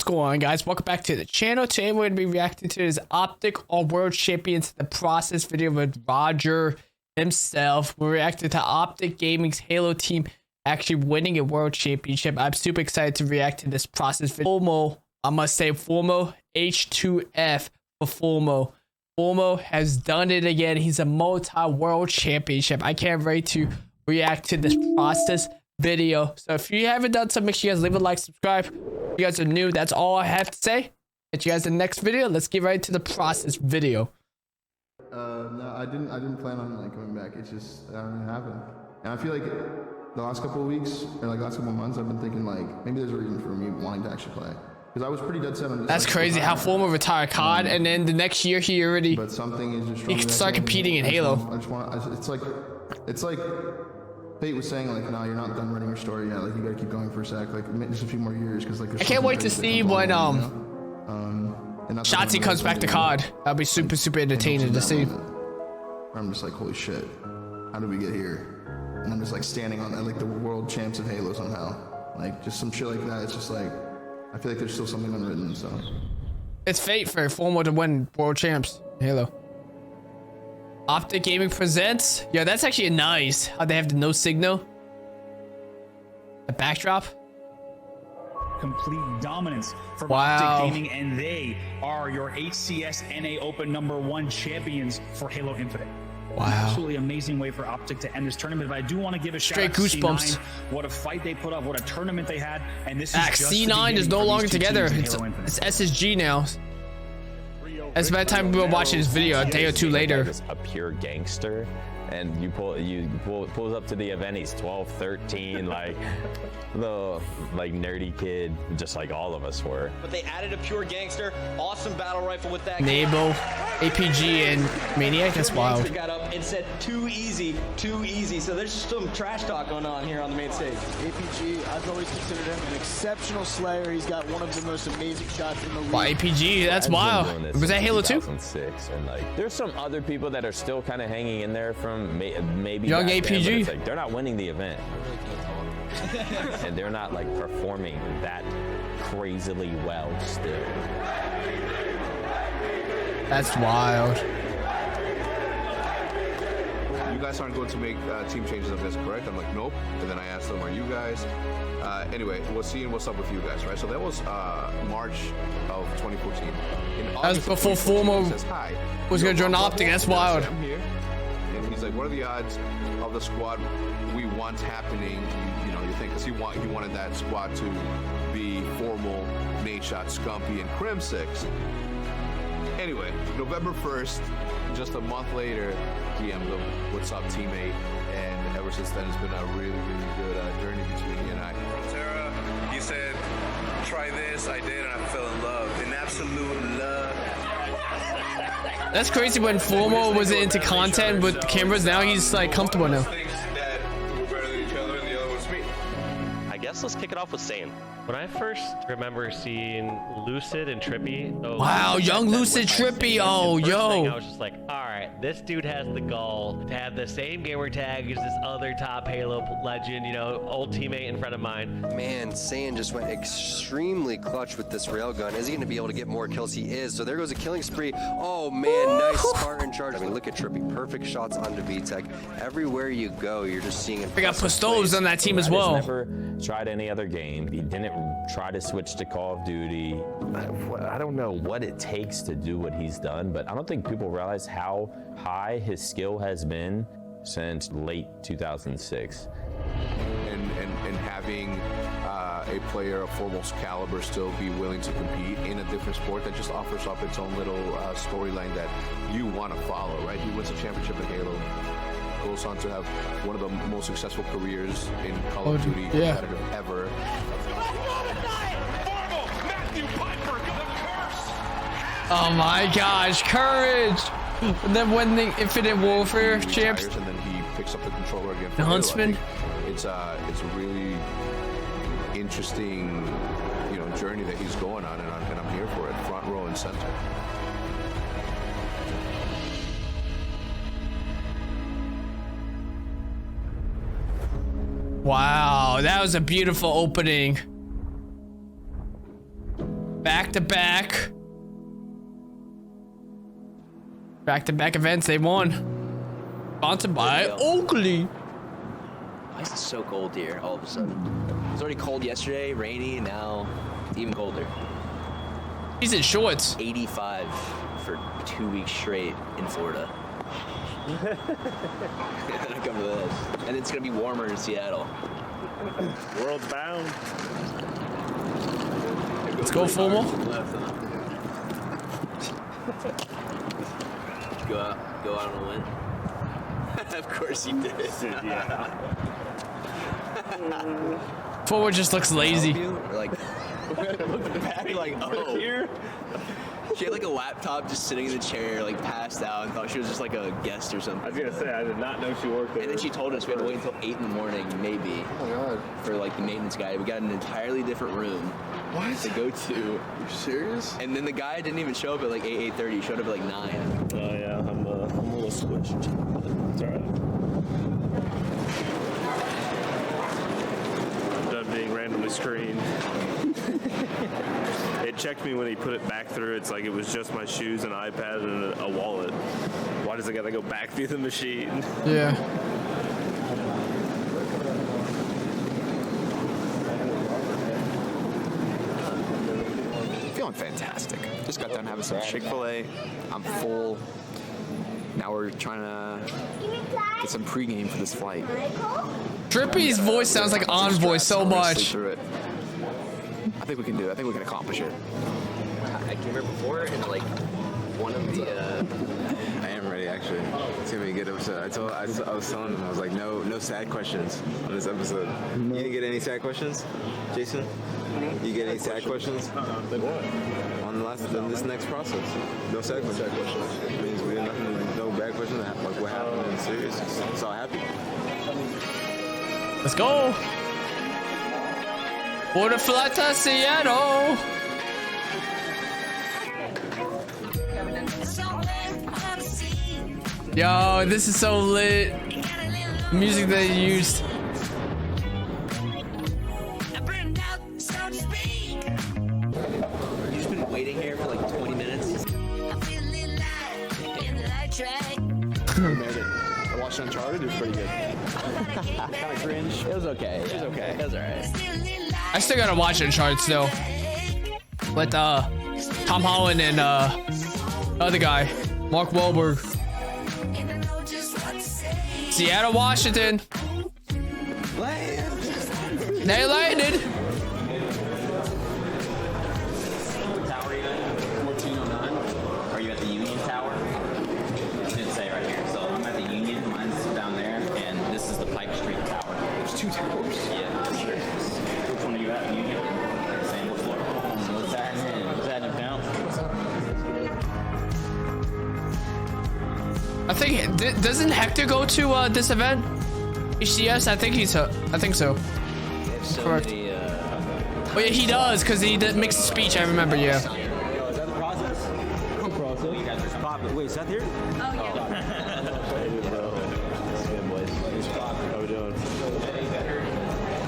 going on, guys? Welcome back to the channel. Today we're going to be reacting to this Optic or World Champions the Process video with Roger himself. We're reacting to Optic Gaming's Halo team actually winning a World Championship. I'm super excited to react to this Process video. Formo, I must say Formo, H2F for Formo. Formo has done it again. He's a multi-world championship. I can't wait to react to this Process video. So if you haven't done so, make sure you guys leave a like, subscribe. If you guys are new, that's all I have to say. Catch you guys in the next video. Let's get right to the Process video. No, I didn't plan on like coming back. It's just it happened. And I feel like the last couple of weeks or like last couple of months, I've been thinking like maybe there's a reason for me wanting to actually play. Because I was pretty dead set on this. That's like, crazy how Formo retired COD and then the next year he already but something is just he can start competing in Halo. It's like Fate was saying, like, no, you're not done writing your story yet. Like, you gotta keep going for a sec. Like, just a few more years, because like. I can't wait to see when Shotzi comes back to COD. That'll be super entertaining to see. I'm just like, holy shit, how did we get here? And I'm just like standing on like the world champs of Halo somehow. Like, just some shit like that. It's just like, I feel like there's still something unwritten. So. It's fate for Formo to win world champs Halo. Optic Gaming presents. Yeah, that's actually nice. How they have the no signal. The backdrop. Complete dominance from Wow. Optic Gaming, and they are your HCS NA Open #1 champions for Halo Infinite. Wow. Absolutely amazing way for Optic to end this tournament. But I do want to give a shout out to goosebumps. C9. What a fight they put up. What a tournament they had. And this is just C9 is no longer together. It's SSG now. It's by the time we were watching this video, a day or two later. Just a pure gangster, and pulls up to the event. He's 12, 13, like the nerdy kid, just like all of us were. But they added a pure gangster, awesome battle rifle with that. Nabel, APG, and Maniac. That's wild. Got up and said too easy, too easy. So there's some trash talk going on here on the main stage. APG, I've always considered him an exceptional slayer. He's got one of the most amazing shots in the league. Wow, APG, that's wild. Was that Halo 2? 2006, and like there's some other people that are still kind of hanging in there from maybe young back APG. then, but it's like they're not winning the event. And they're not like performing that crazily well still. That's wild. You guys aren't going to make team changes of this, correct? I'm like, nope. And then I asked them, are you guys? Anyway, we'll see what's up with you guys, right? So that was March of 2014. That was before Formo was going to join Optic. That's wild. I'm here. And he's like, what are the odds of the squad we want happening? You know, you think, because he wanted that squad to be Formal, Nadeshot, Scumpy, and Crim6. Anyway, November 1st, just a month later, DM'd him, what's up, teammate? And ever since then, it's been a really good journey between he and I. Tara, you said, try this, I did, and I fell in love. In absolute love. That's crazy when Formo was into content with cameras. Now he's like comfortable now. I guess let's kick it off with Sane. When I first remember seeing Lucid and Trippy, wow, young Lucid Trippy, oh yo, I was just like, all right, this dude has the gall to have the same gamer tag as this other top Halo legend, you know, old teammate in front of mine. Man, Sane just went extremely clutch with this railgun. Is he going to be able to get more kills? He is. So there goes a killing spree. Oh man, nice Spartan charge. I mean, look at Trippy, perfect shots onto VTech. Everywhere you go, you're just seeing it. We got Pistols on that team as well. Never tried any other game. He didn't try to switch to Call of Duty. I don't know what it takes to do what he's done, but I don't think people realize how high his skill has been since late 2006. And having a player of Formal's caliber still be willing to compete in a different sport that just offers up its own little storyline that you want to follow, right? He wins a championship in Halo, goes on to have one of the most successful careers in Call of Duty competitive ever. Oh my gosh, courage! And then when the Infinite Warfare champs, and then he picks up the controller again. The Huntsman. It's a really interesting, journey that he's going on, and I'm here for it, front row and center. Wow, that was a beautiful opening. Back-to-back. Back-to-back events they won. Sponsored by Oakley. Why is it so cold here all of a sudden? It was already cold yesterday, rainy, now it's even colder. He's in shorts. 85 for 2 weeks straight in Florida. And then I come to this. And it's gonna be warmer in Seattle. World's bound. Let's go, Fumo. Go out on a win. Of course you did. Yeah. Forward just looks lazy. Like, look back, like, oh. Here. She had like a laptop just sitting in the chair, like passed out, and thought she was just like a guest or something. I was gonna say, I did not know she worked there. And then she told us we had to wait until 8 in the morning, maybe. Oh my god. For like the maintenance guy. We got an entirely different room. What? To go to. You serious? And then the guy didn't even show up at like 8:30. He showed up at like 9. Oh yeah, I'm a little squished. It's alright. I'm done being randomly screened. It checked me when he put it back through. It's like it was just my shoes, an iPad, and a wallet. Why does it gotta go back through the machine? Yeah. Feeling fantastic. Just got done having some Chick-fil-A. I'm full. Now we're trying to get some pregame for this flight. Drippy's voice sounds like Envoy so much. I think we can do it. I think we can accomplish it. I came here before, and like one of the. I am ready, actually. It's gonna be a good episode. I was telling him, I was like, no sad questions on this episode. You didn't get any sad questions, Jason? You get any sad questions? Like what? On this next process. No sad questions. It means we did nothing. No bad questions. Like what happened in the series. It's all happy. Let's go. Border flight to Seattle. Yo, this is so lit. Music they used. You've just been waiting here for like 20 minutes. We made it. I watched Uncharted. It was pretty good. Kind of cringe. It was okay. It was okay. It was alright. I still gotta watch Uncharted still. With Tom Holland and other guy, Mark Wahlberg. Seattle, Washington. They landed. What tower are you at? 1409. Are you at the Union Tower? It didn't say right here. So I'm at the Union. Mine's down there, and this is the Pike Street Tower. There's 2 towers. Yeah, sure. Which one are you at? Union? Same floor. So what's that? What's that in count? I think doesn't Hector go to this event? HCS? I think so. Correct. Many, oh yeah, he does because he makes a speech. I remember. Yeah. Is that the process? You guys are popping. Wait, is that here? How we doing?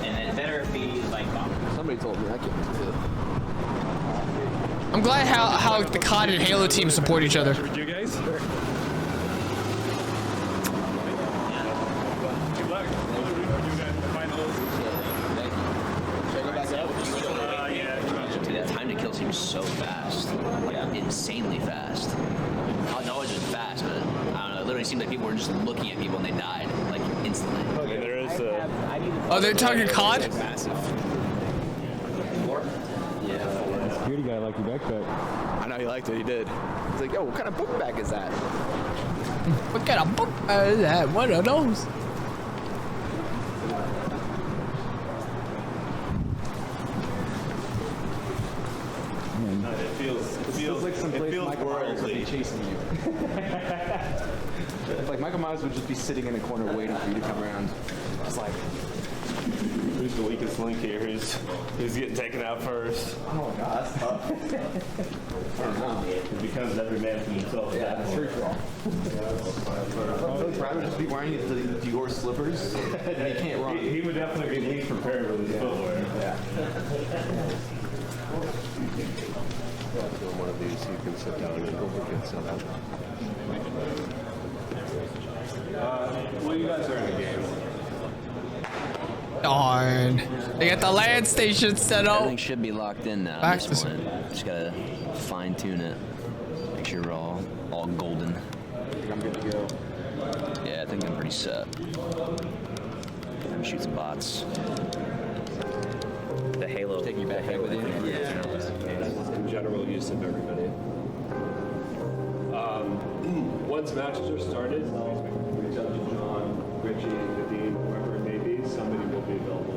And it better be like Somebody told me I can't do it. I'm glad how the COD and Halo teams support each other. You guys? Dude, that time to kill seems so fast. Like, insanely fast. I know it's just fast, but I don't know. It literally seemed like people were just looking at people and they died, like, instantly. Okay, there is Oh, they're talking COD? Massive. Yeah. Security guy liked your backpack. I know he liked it. He did. He's like, yo, what kind of book bag is that? What kind of book is that? What are those? It feels like some place Michael Myers would be chasing you. Like Michael Myers would just be sitting in a corner waiting for you to come around. It's like, Who's the weakest link here? Who's getting taken out first? oh my god, that's tough. I don't know. It becomes every man for himself. Yeah, that's free for all. I'd rather just be wearing the Dior slippers. And he can't run. He would definitely be least prepared with his footwear. Yeah. One of these you can sit down and overget set up. Well, you guys are in the game. Darn. They got the land station set up. Everything should be locked in now. At this point. Just gotta fine tune it. Make sure we're all golden. I think I'm good to go. Yeah, I think I'm pretty set. I'm shoot some bots. The Halo. Taking you back with you? Yeah. In general use of everybody. Once matches are started, reach out to John, Richie, Nadine, whoever it may be. Somebody will be available.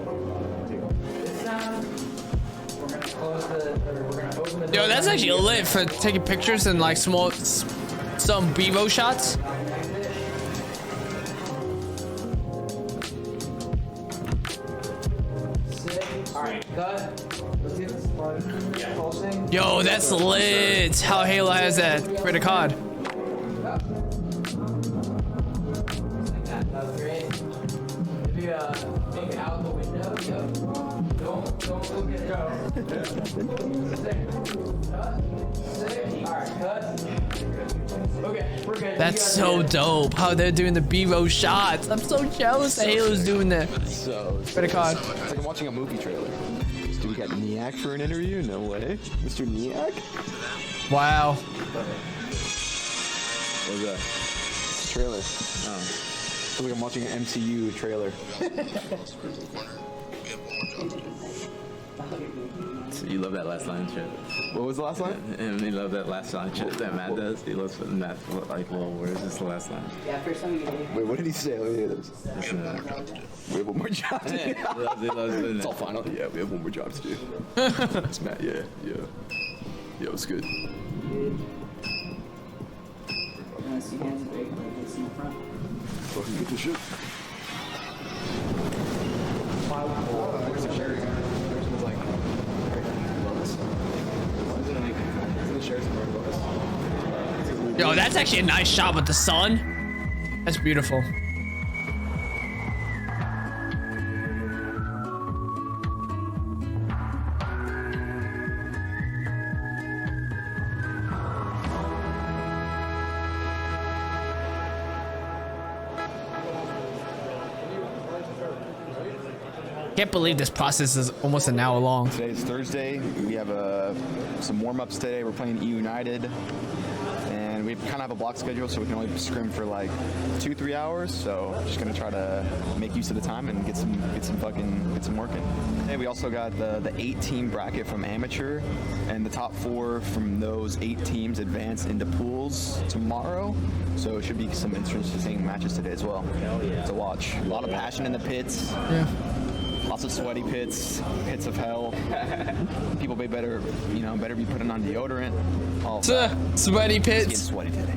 We're gonna close the. We're gonna open the. Yo, that's actually lit for taking pictures and like some Bevo shots. Alright, cut. Let's get this pulsing. Yo, that's lit. How Halo has that credit card. That's great. If you look out the window, don't look at it. Alright, cut. Okay, we're good. That's so dope. How they're doing the Bevo shots. I'm so jealous that Halo's doing that. So credit card. It's like I'm watching a movie trailer. Do we got Niak for an interview? No way. Mr. Niak? Wow. What was that? It's a trailer. Oh. It's like I'm watching an MCU trailer. So you love that last line shit. What was the last line? And you love that last line shit that Matt does. He loves putting that, like, well, where's this the last line? Yeah, first time you get it. Wait, what did he say? Let me hear this. We have one more job to do. He loves doing It's that. all final. Yeah, we have one more job to do. It's Matt. Yeah. Yeah, it's good. See hands big, like this in the front. Fucking get the shit. Yo, that's actually a nice shot with the sun. That's beautiful. Can't believe this process is almost an hour long. Today's Thursday. We have some warm-ups today. We're playing E United. And we kind of have a block schedule, so we can only scrim for like 2-3 hours. So just gonna try to make use of the time and get some work in. And we also got the 8-team bracket from amateur, and the top 4 from those 8 teams advance into pools tomorrow. So it should be some interesting matches today as well to watch. A lot of passion in the pits. Yeah. Lots of sweaty pits of hell. People better be putting on deodorant. Sweaty pits. Getting sweaty today.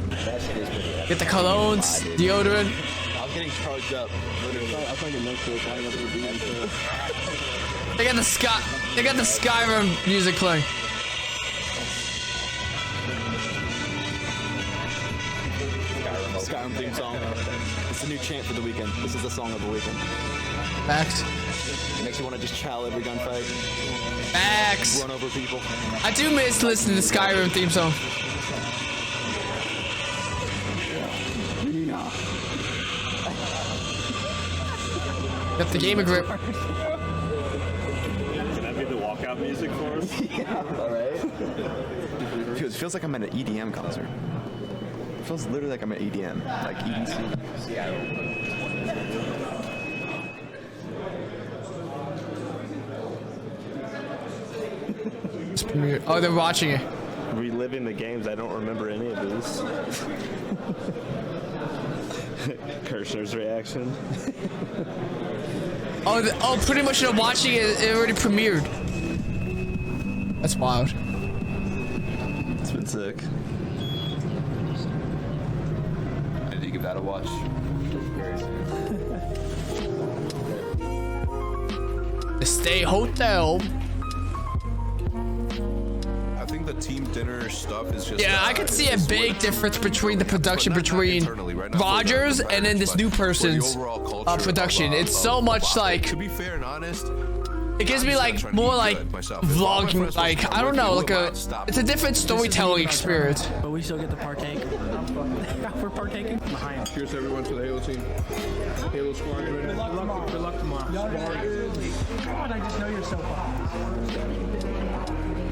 That shit is pretty. Get the colognes, deodorant. I was getting charged up. I fucking know for flying up to the beach. They got the Skyrim music playing. Skyrim theme song. It's a new chant for the weekend. This is the song of the weekend. Max. It makes you want to just chow every gunfight. Max. Run over people. I do miss listening to the Skyrim theme song. Got the gamer grip. Can that be the walkout music for us? Yeah. All right. It feels like I'm at an EDM concert. It feels literally like I'm at EDM, like EDC. Oh, they're watching it. Reliving the games, I don't remember any of these. Kirshner's reaction. Oh, pretty much they're watching it. It already premiered. That's wild. It's been sick. I need to give that a watch. The Stay Hotel. I think the team dinner stuff is just. Yeah, I could see a big difference between the production between Rogers and then this new person's production. It's so much like. To be fair and honest, It gives me like more like vlogging, like I don't know, like it's a different storytelling experience. But we still get to partake. We're partaking. Behind. Cheers to everyone for the Halo team. Halo squad. Good luck tomorrow. Good luck tomorrow. God, I just know you're so fun.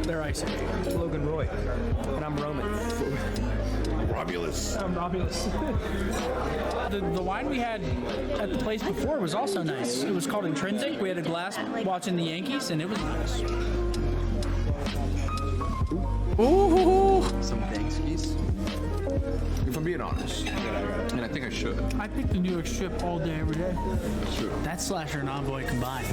They're Isaac. Logan Roy. And I'm Roman. Romulus. I'm Romulus. The wine we had at the place before was also nice. It was called Intrinsic. We had a glass watching the Yankees, and it was nice. Ooh. Some gangskies. If I'm being honest, and I think I should. I pick the New York Strip all day, every day. That Slasher and Envoy combined.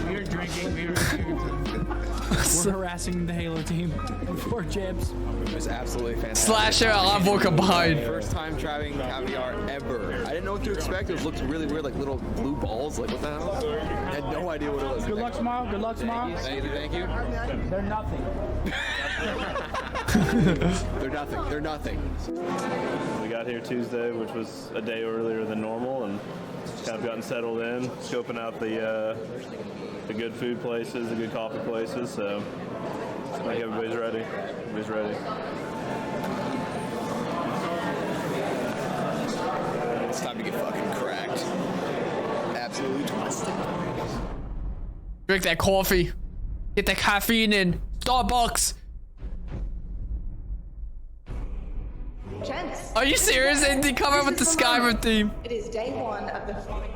We were drinking. We're harassing the Halo team before jabs. It was absolutely fantastic. Slasher Envoy combined. First time trying caviar ever. I didn't know what to expect. It looked really weird, like little blue balls. Like, what the hell? I had no idea what it was. Good luck tomorrow. Good luck tomorrow. Thank you. They're nothing. They're nothing. They're nothing. We got here Tuesday, which was a day earlier than normal, and kind of gotten settled in, scoping out the good food places, the good coffee places. So I think everybody's ready. Everybody's ready. It's time to get fucking cracked. Absolutely twisted. Drink that coffee. Get that caffeine in. Starbucks. Gents, Are you serious? They did come up with the Skyrim theme. it is day one of the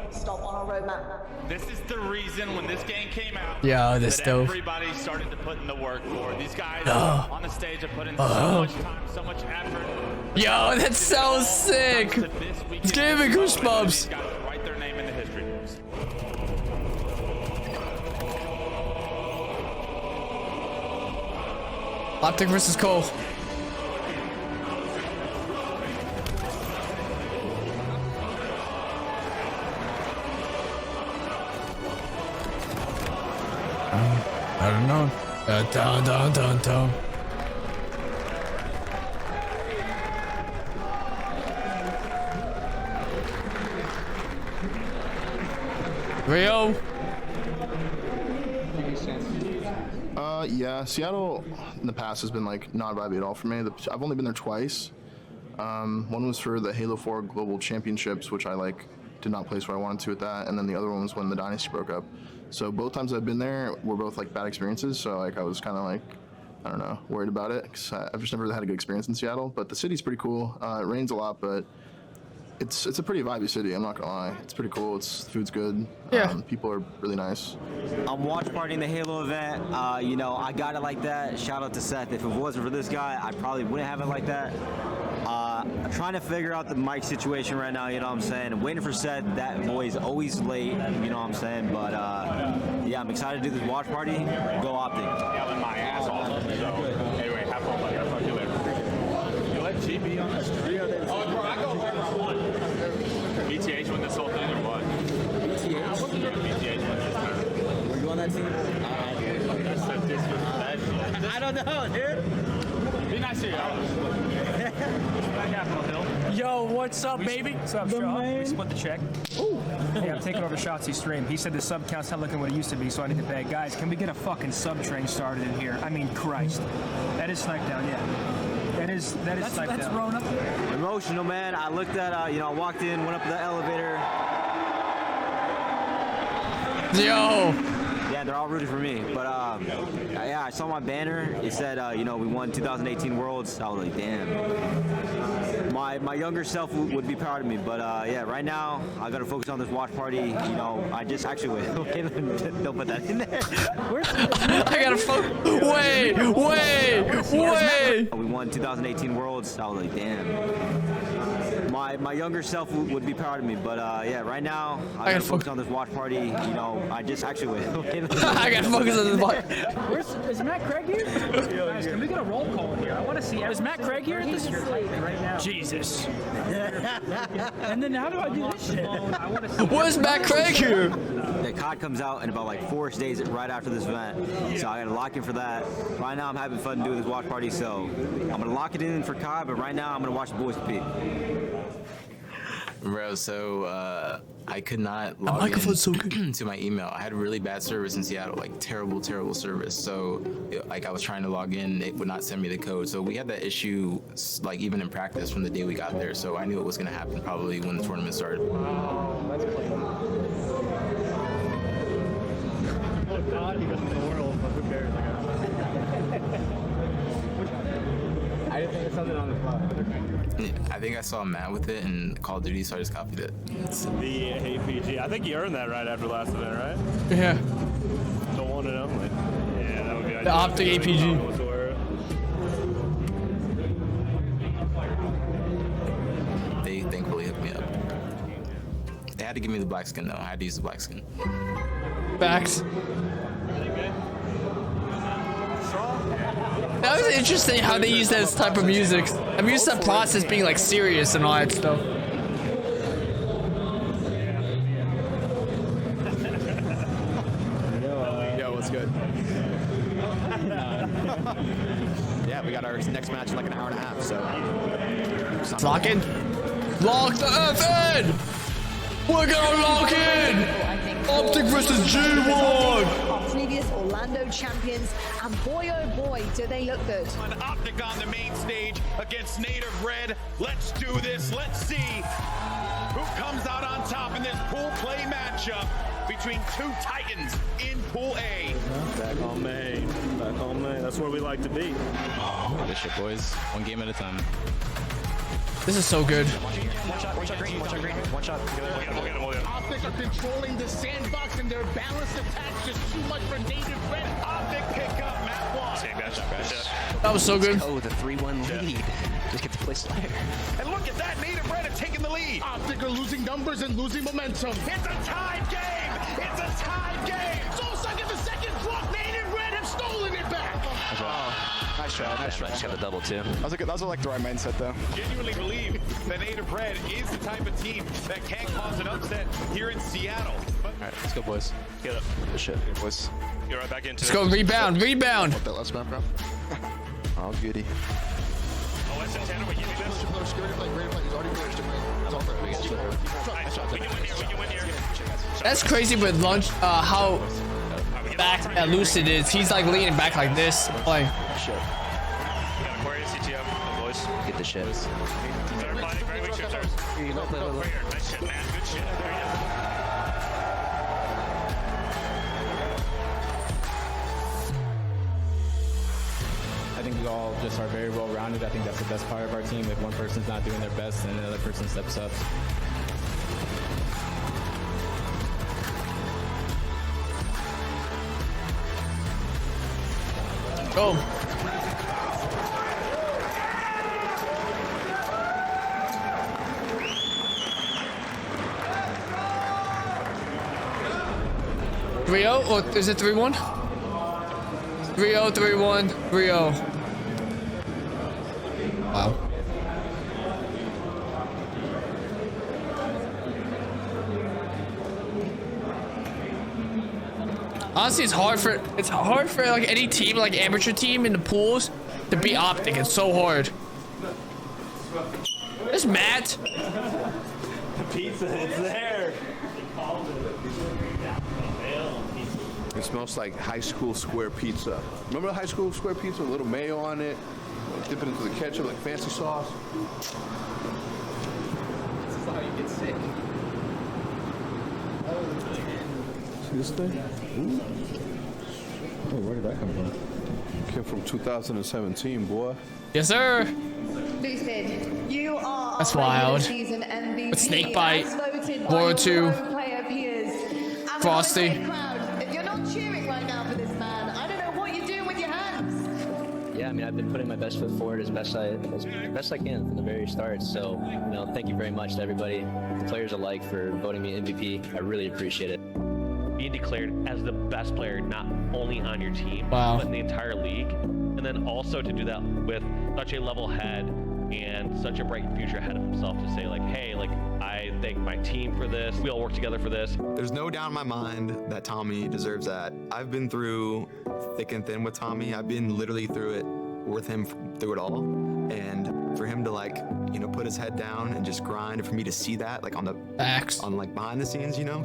stop on our roadmap. This is the reason when this game came out. Yo, this that dope. everybody started to put in the work for it. These guys on the stage have put in so much time, so much effort. Yo, that's so sick. It's giving me goosebumps. These guys write their name in the history books. Optic versus Cole. I don't know. Dun, dun, dun, dun. Rio. Yeah, Seattle in the past has been like not vibey at all for me. I've only been there twice. One was for the Halo 4 Global Championships, which I like did not place where I wanted to at that, and then the other one was when the Dynasty broke up. So both times I've been there were both like bad experiences. So like I was kind of like, I don't know, worried about it because I've just never had a good experience in Seattle. But the city's pretty cool. It rains a lot, but it's a pretty vibey city. I'm not gonna lie. It's pretty cool. Food's good. Yeah. People are really nice. I'm watch partying the Halo event. You know, I got it like that. Shout out to Seth. If it wasn't for this guy, I probably wouldn't have it like that. I'm trying to figure out the mic situation right now, you know what I'm saying? I'm waiting for Seth. That boy's always late, you know what I'm saying? But yeah, I'm excited to do this watch party. Go Optic. Yelling my ass off. So, anyway, have fun, buddy. I'll talk to you later. You let GB on the street? Oh, bro, I go wherever I want. BTH win this whole thing or what? BTH? BTH win this time. Were you on that team? I don't know, dude. Be nice to you. Yo, what's up, baby? What's up, Sean? We split the check. Ooh. Yeah, I'm taking over Shotzi's stream. He said the sub count's not looking what it used to be, so I need to pay. Guys, can we get a fucking sub train started in here? I mean, Christ. That is Snipe Down, yeah. That is Snipe Down. That's Rona. Emotional, man. I looked at, you know, I walked in, went up to the elevator. Yo. Yeah, they're all rooting for me. But yeah, I saw my banner. It said, you know, we won 2018 Worlds. I was like, damn. My younger self would be proud of me. But yeah, right now I got to focus on this watch party. You know, I just actually don't put that in there. I gotta wait. We won 2018 Worlds. I was like, damn. My younger self would be proud of me, but yeah, right now I gotta focus on this watch party. You know, I just actually I gotta focus on this watch. Is Matt Craig here? Guys, can we get a roll call in here? I want to see. Is Matt Craig here? He's right now. Jesus. And then how do I do this shit? Where's Matt Craig here? The COD comes out in about like 4 days right after this event, so I gotta lock in for that. Right now I'm having fun doing this watch party, so I'm gonna lock it in for COD, but right now I'm gonna watch the boys compete. Bro, so I could not log in to my email. I had really bad service in Seattle, like terrible service. So like I was trying to log in, it would not send me the code. So we had that issue like even in practice from the day we got there. So I knew it was gonna happen probably when the tournament started. Wow, that's crazy. Oh God, he goes in the world, but who cares? I didn't think it's something on the fly. I think I saw Matt with it in Call of Duty, so I just copied it. The APG. I think you earned that right after last event, right? Yeah. Don't want it only. Yeah, that would be The Optic APG. They thankfully hooked me up. They had to give me the black skin though. I had to use the black skin. Facts. That was interesting how they use this type of music. I'm used to the process being like serious and all that stuff. Yo, what's good? Yeah, we got our next match in like an hour and a half, so. Lock in. Lock the F in! We're gonna lock in! Optic versus G1! Our previous Orlando champions, and boy oh boy, do they look good. An Optic on the main stage against Native Red. Let's do this. Let's see who comes out on top in this pool play matchup between two Titans in Pool A. Back on Maine. Back on Maine. That's where we like to be. Good shit, boys. One game at a time. This is so good. One shot green, one shot green, one shot. Optic are controlling the sandbox and their balanced attack just too much for Native Red. Optic pick up map one. That was so good. Oh, the 3-1 lead. Just get to play Slayer. And look at that, Native Red have taken the lead. Optic are losing numbers and losing momentum. It's a tied game. It's a tied game. Soulsuck in the second block. Native Red have stolen it back. Nice try, nice try. Just got the double too. That was like the right mindset though. Genuinely believe that Native Red is the type of team that can cause an upset here in Seattle. All right, let's go, boys. Get up. Good shit, boys. Get right back into Let's go, rebound. That last map, bro. Oh, goody. Oh, that's Santana. We can do this. We can win here. That's crazy with launch, how back at Lucid is. He's like leaning back like this. Like, Shit. Aquarius, CTM, boys. Get the shit. Very weak shit, stars. Nice shit, man. Good shit. There you go. I think we all just are very well rounded. I think that's the best part of our team. If one person's not doing their best and another person steps up. go. Rio, or is it 3-1? 3-0, 3-1, 3-0. Wow. Honestly, it's hard for like any team, like amateur team in the pools, to beat Optic. It's so hard. There's Matt. The pizza, it's there. It smells like high school square pizza. Remember the high school square pizza? A little mayo on it. Dip it into the ketchup like fancy sauce. This is how you get sick. See this thing? Ooh. Oh, where did that come from? Came from 2017, boy. Yes, sir. Lucid, you are That's our wild. season MVP. With Snakebite, as voted by World 2, your pro player peers. And Frosty. the crowd, if you're not cheering right now for this man, I don't know what you're doing with your hands. Yeah, I mean, I've been putting my best foot forward as best I can from the very start. So, thank you very much to everybody, the players alike, for voting me MVP. I really appreciate it. Being declared as the best player, not only on your team, Wow. but in the entire league. And then also to do that with such a level head and such a bright future ahead of himself, to say like, hey, like, I thank my team for this. We all work together for this. There's no doubt in my mind that Tommy deserves that. I've been through thick and thin with Tommy. I've been literally through it with him through it all. And for him to like, you know, put his head down and just grind, and for me to see that like on the on like behind the scenes, you know,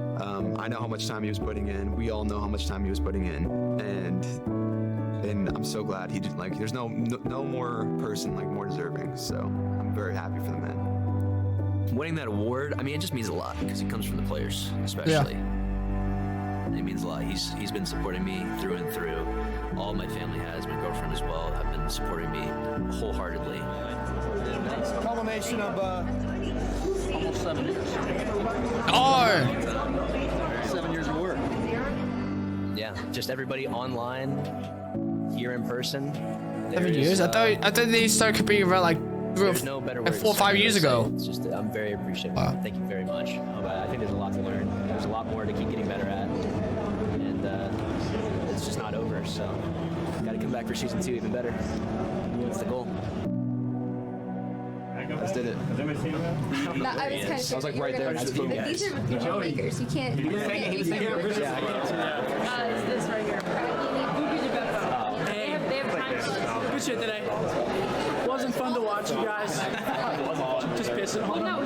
I know how much time he was putting in. We all know how much time he was putting in, and I'm so glad he did. Like, there's no more person like more deserving. So I'm very happy for the man. Winning that award, I mean, it just means a lot because it comes from the players, especially. It means a lot. He's been supporting me through and through. All my family has, my girlfriend as well, have been supporting me wholeheartedly. It's a culmination of almost 7 years. 7 years of work. Yeah, just everybody online, here in person. 7 years? I thought they started competing around like There's no better word 4 or 5 years ago. It's just I'm very appreciative. Thank you very much. But I think there's a lot to learn. There's a lot more to keep getting better at, and it's just not over. So got to come back for season 2 even better. That's the goal. Let's did it. I was like right there. These are makers. You can't. Yeah, Is this right here? They have time. Good shit today. Wasn't fun to watch you guys. Just pissing on them.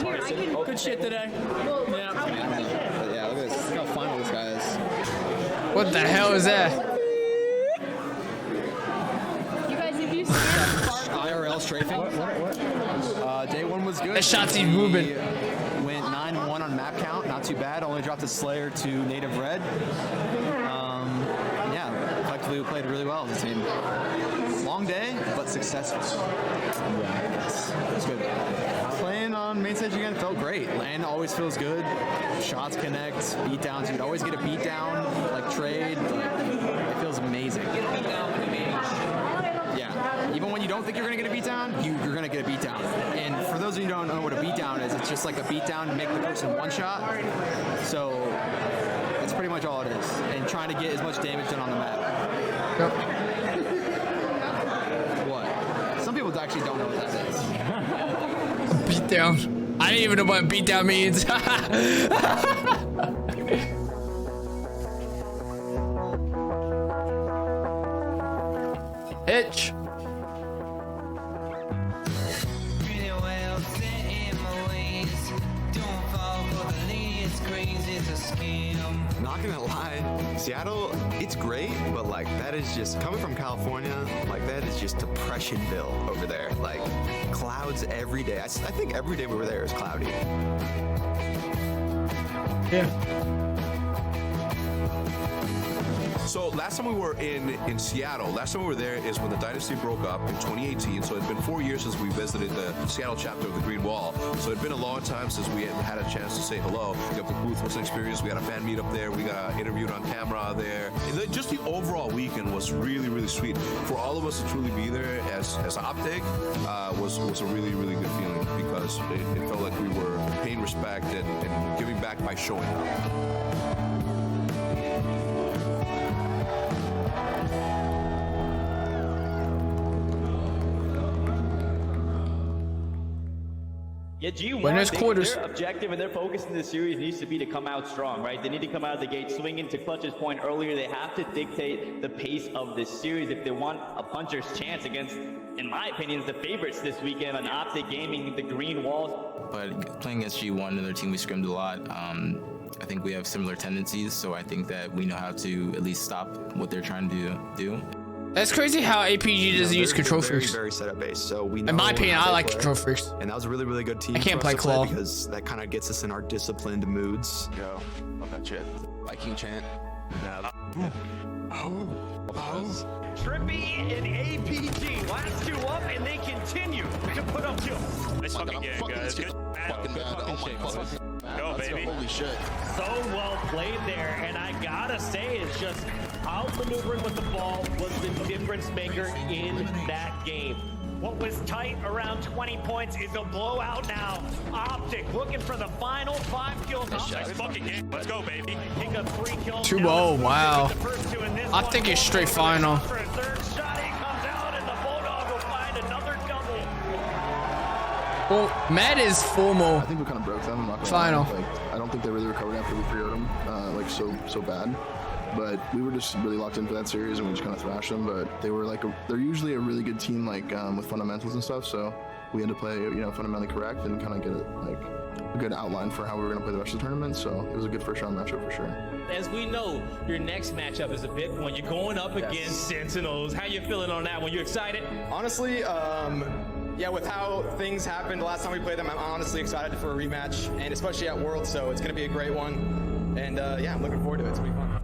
Good shit today. Yeah, look at this. Look how final this guy is. What the hell is that? You guys, if you see IRL strafing. Day 1 was good. That shot's moving. Went 9-1 on map count. Not too bad. Only dropped a Slayer to Native Red. Yeah, collectively we played really well as a team. Long day, but successful. Yeah, it's good. Playing on main stage again felt great. Land always feels good. Shots connect, beatdowns. You'd always get a beatdown, like trade. Like, it feels amazing. Yeah, even when you don't think you're gonna get a beatdown, you're gonna get a beatdown. And for those of you who don't know what a beatdown is, it's just like a beatdown to make the person one shot. So that's pretty much all it is. And trying to get as much damage done on the map. What? Some people actually don't know what that is. Beatdown. I didn't even know what beatdown means. Hitch. Not gonna lie, Seattle, it's great, but like that is just coming from California, like that is just Depressionville over there. Like clouds every day. I think every day we were there is cloudy. Yeah. So last time we were in Seattle, last time we were there is when the dynasty broke up in 2018. So it's been 4 years since we visited the Seattle chapter of the Green Wall. So it's been a long time since we had a chance to say hello. The booth was an experience. We had a fan meet up there. We got interviewed on camera there. And just the overall weekend was really, really sweet. For all of us to truly be there as Optic was a really, really good feeling because it felt like we were paying respect and giving back by showing up. Yeah, G1, Winners quarters. their objective and their focus in this series needs to be to come out strong, right? They need to come out of the gate swinging. To Clutch's point earlier, they have to dictate the pace of this series if they want a puncher's chance against, in my opinion, the favorites this weekend on Optic Gaming, the Green Walls. But playing against G1 and their team, we scrimmed a lot. I think we have similar tendencies, so I think that we know how to at least stop what they're trying to do. That's crazy how APG doesn't use control freaks. Very setup based. So we know in my opinion, how I they like play. control freaks. And that was a really, really good team. I can't for us play to claw because that kind of gets us in our disciplined moods. Yo, love that shit. Viking chant. Trippy and APG, last two up, and they continue to put up kills. Nice fucking game, guys. Good Go, baby. Holy shit. So well played there, and I gotta say, it's just outmaneuvering with the ball was the difference maker in that game. What was tight around 20 points is a blowout now. Optic looking for the final 5 kills. Nice fucking game. Let's go, baby. Pick up 3 kills. 2-0, wow. I think it's straight final. For a third shot, he comes out, and the Bulldog will find another double. Well, Matt is formal. I think we kind of broke them. I'm not gonna Final. lie. Like, I don't think they really recovered after we 3-0'd them, like so bad. But we were just really locked in for that series, and we just kind of thrashed them. But they were like, they're usually a really good team, like with fundamentals and stuff. So we had to play, you know, fundamentally correct and kind of get a good outline for how we were going to play the rest of the tournament. So it was a good first round matchup for sure. As we know, your next matchup is a big one. You're going up against Sentinels. How you feeling on that one? You excited? Honestly, yeah, with how things happened the last time we played them, I'm honestly excited for a rematch, and especially at Worlds, so it's going to be a great one. And yeah, I'm looking forward to it. It's going to be fun.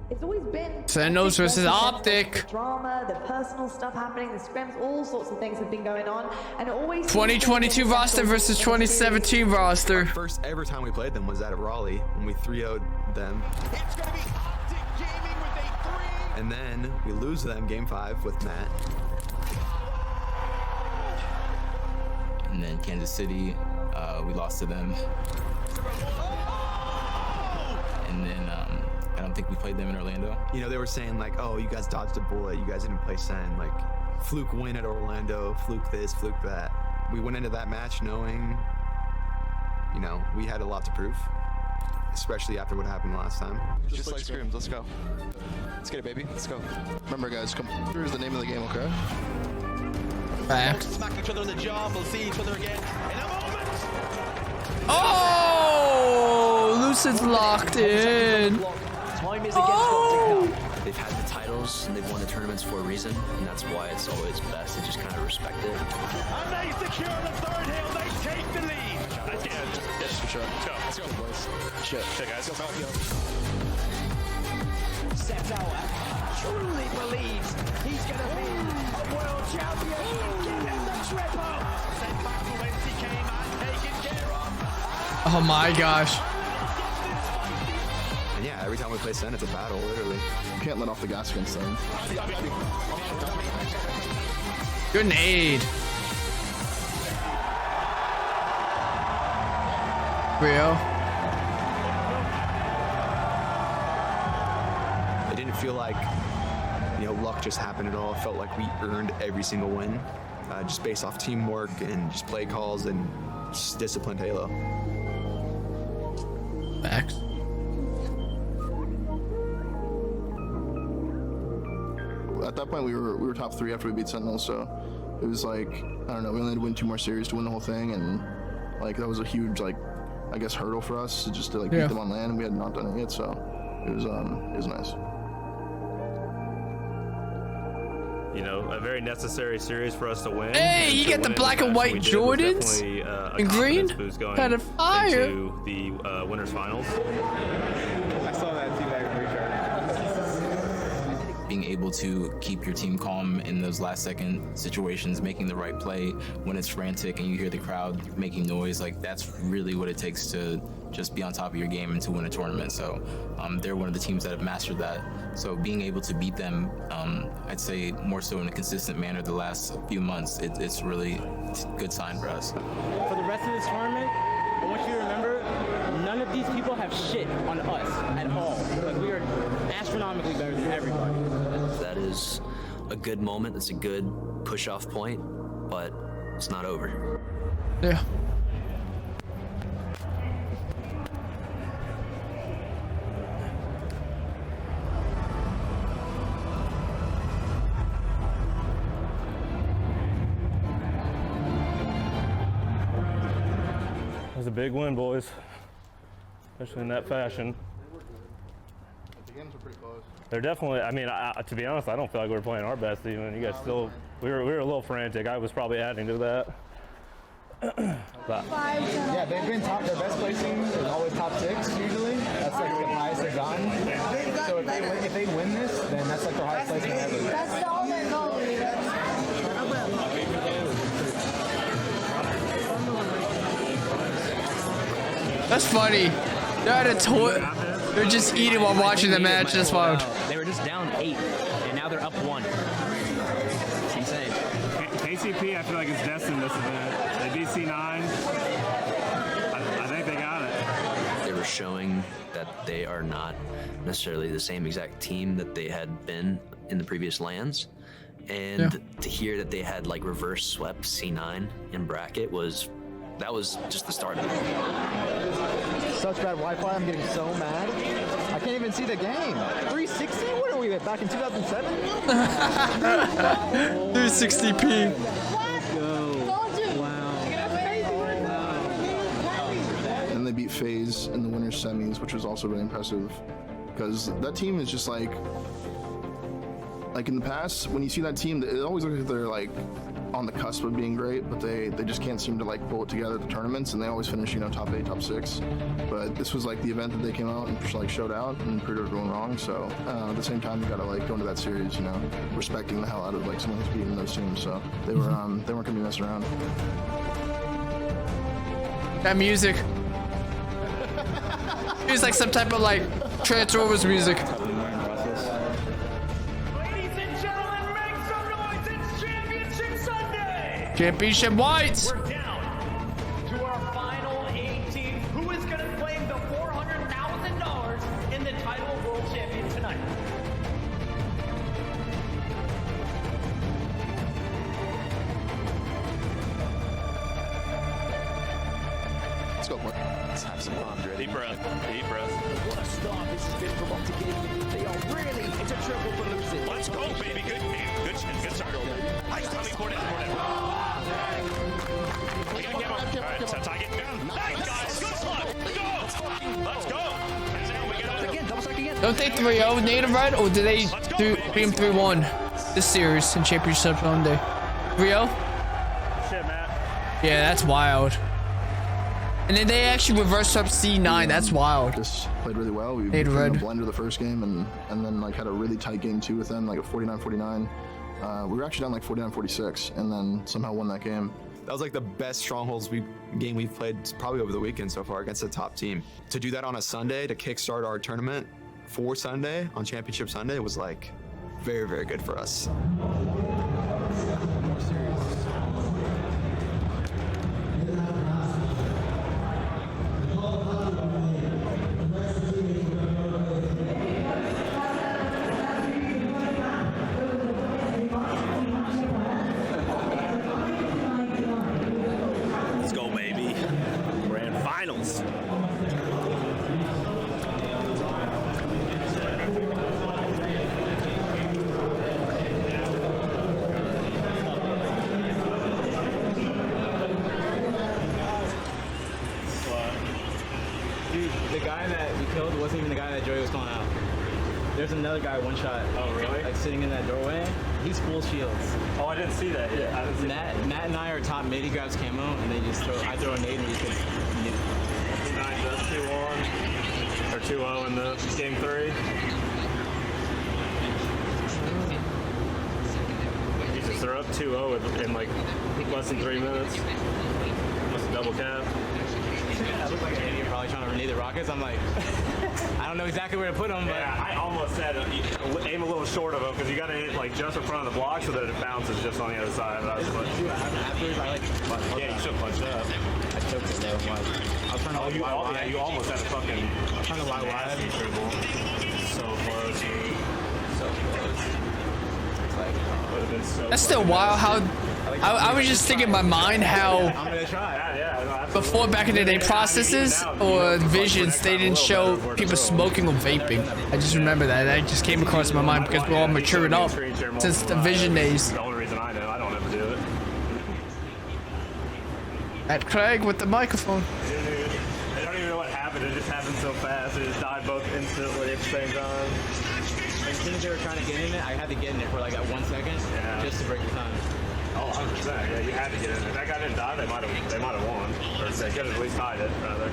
It's always been Sentinels versus Optic. The drama, the personal stuff happening, the scrims, all sorts of things have been going on, and it always 2022 roster versus 2017 roster. Our first ever time we played them was at Raleigh when we 3-0'd them. It's going to be Optic Gaming with a 3. And then we lose them game 5 with Matt. And then Kansas City, we lost to them. And then I don't think we played them in Orlando. You know, they were saying like, oh, you guys dodged a bullet, you guys didn't play Sen, like fluke win at Orlando, fluke this, fluke that. We went into that match knowing, you know, we had a lot to prove, especially after what happened last time. Just like scrims, let's go. Let's get it, baby, let's go. Remember guys, come through is the name of the game, okay? Facts. Smack each other in the jaw. We'll see each other again in a moment. Oh, Lucid's locked in. Time is against Optic now. They've had the titles and they've won the tournaments for a reason, and that's why it's always best to just kind of respect it. And they secure the third hill. They take the lead. That's it. Yes, for sure. Let's go, boys. Shit. Shit, guys. Let's go. Septower truly believes he's going to be a world champion. Give him the triple. Sent back to Wenty came and taken care of. Oh my gosh. And yeah, every time we play Sen, it's a battle, literally. You can't let off the gas against them. Good nade. Rio. It didn't feel like, you know, luck just happened at all. It felt like we earned every single win, just based off teamwork and just play calls and just disciplined Halo. Facts. At that point, we were top 3 after we beat Sentinel, so it was like, I don't know, we only had to win 2 more series to win the whole thing, and like that was a huge, like, I guess hurdle for us to just to like beat them on LAN, and we had not done it yet, so it was nice. You know, a very necessary series for us to win. Hey, you get the black and white Jordans and green. Kind of fire. Into the winners finals. I saw that teabag recharge. Being able to keep your team calm in those last second situations, making the right play when it's frantic and you hear the crowd making noise, like that's really what it takes to just be on top of your game and to win a tournament. So they're one of the teams that have mastered that. So being able to beat them, I'd say more so in a consistent manner the last few months, it's really a good sign for us. For the rest of this tournament, I want you to remember, none of these people have shit on us at all. Like, we are astronomically better than everybody. That is a good moment. It's a good push-off point, but it's not over. Yeah. It was a big win, boys, especially in that fashion. The games were pretty close. They're definitely, I mean, to be honest, I don't feel like we're playing our best even. You guys still, we were a little frantic. I was probably adding to that. Yeah, they've been top. Their best placing is always top 6 usually. That's like the highest they've gotten. So if they win this, then that's like their highest placing ever. That's all their goal. That's funny. They're at a toy. They're just eating while watching the match. That's wild. They were just down 8, and now they're up 1. It's insane. KCP, I feel like it's destined this event. They beat C9. I think they got it. They were showing that they are not necessarily the same exact team that they had been in the previous LANs. And to hear that they had like reverse swept C9 in bracket was just the start of it. Such bad Wi-Fi, I'm getting so mad. I can't even see the game. 360? What are we at, back in 2007? 360p. And they beat FaZe in the winners semis, which was also really impressive because that team is just like in the past when you see that team, it always looks like they're like on the cusp of being great, but they just can't seem to like pull it together at the tournaments, and they always finish, you know, top 8, top 6. But this was like the event that they came out and just like showed out and proved everyone wrong. So at the same time, you gotta like go into that series, you know, respecting the hell out of like someone who's beating those teams. So they weren't gonna be messing around. That music. It's like some type of like Transformers music. Championship Whites! We're down to our final 8 teams. Who is going to claim the $400,000 in the title of World Champion tonight? Let's go, boy. Let's have some fun, Dre. Deep breath. Deep breath. What a start this has been from Octagon. They are really into trouble for losing. Let's go, baby. Good start. Nice Tommy Cornet. We got to get him. All right, so tie getting down. Nice, guys. Good luck. Go. Let's go. Don't they 3-0 Native Red, or did they beat him 3-1 this series in Championship Sunday? 3-0? Shit, Matt. Yeah, that's wild. And then they actually reversed up C9. That's wild. Just played really well. We put in a blender the first game, and then like had a really tight game 2 with them, like a 49-49. We were actually down like 49-46, and then somehow won that game. That was like the best strongholds game we've played probably over the weekend so far against the top team. To do that on a Sunday to kickstart our tournament for Sunday on Championship Sunday was like very, very good for us. Let's go, baby. Grand finals. Dude, the guy that we killed wasn't even the guy that Joey was calling out. There's another guy, one shot. Oh, really? Like sitting in that doorway. He's full shields. Oh, I didn't see that. Yeah, I didn't see Matt and I are top mid. He grabs camo, and they just I throw a nade, and he just gets nuked. 2-1 or 2-0 in the game 3. Jesus, they're up 2-0 in like less than 3 minutes. Must have double cap. I look like an idiot probably trying to renege the rockets. I'm like, I don't know exactly where to put them. But Yeah, I almost said aim a little short of them because you got to hit like just in front of the block so that it bounces just on the other side. But I was like, afterwards, I like. yeah, you should have punched up. I took it though. I was trying to Oh, you almost had a fucking. I was trying to lie wide. So close. So close. It's like would have been so. That's still wild how I was just thinking in my mind how I'm gonna try. Yeah, before back in the day processes or visions they didn't show people smoking or vaping. I just remember that just came across my mind because we're all matured up since the vision days. The only reason I know, I don't ever do it. At Craig with the microphone. They don't even know what happened. It just happened so fast. It just died both instantly at the same time. As soon as they were trying to get in it, I had to get in there for like that 1 second just to break the time. Oh, 100%. Yeah, you had to get in there. If that guy didn't die, they might have won. Or they could have at least tied it, rather.